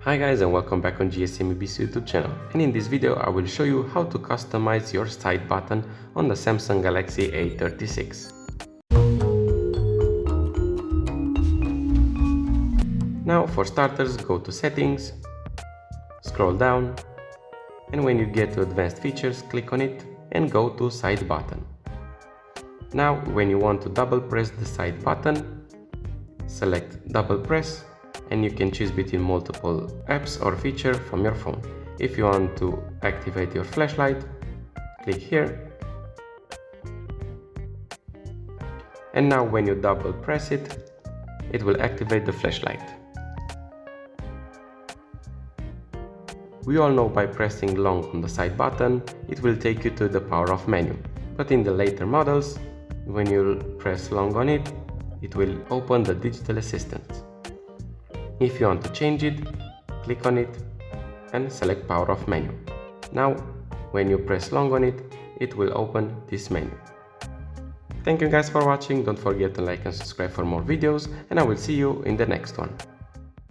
Hi guys, and welcome back on GSM-ABC YouTube channel, and in this video I will show you how to customize your side button on the Samsung Galaxy A36. Now for starters, go to settings, scroll down, and when you get to advanced features, click on it and go to side button. Now when you want to double press the side button, select double press, and you can choose between multiple apps or feature from your phone. If you want to activate your flashlight, click here. And now when you double press it, it will activate the flashlight. We all know by pressing long on the side button, it will take you to the power off menu. But in the later models, when you press long on it, it will open the digital assistant. If you want to change it, click on it and select power off menu. Now, when you press long on it, it will open this menu. Thank you guys for watching. Don't forget to like and subscribe for more videos, and I will see you in the next one.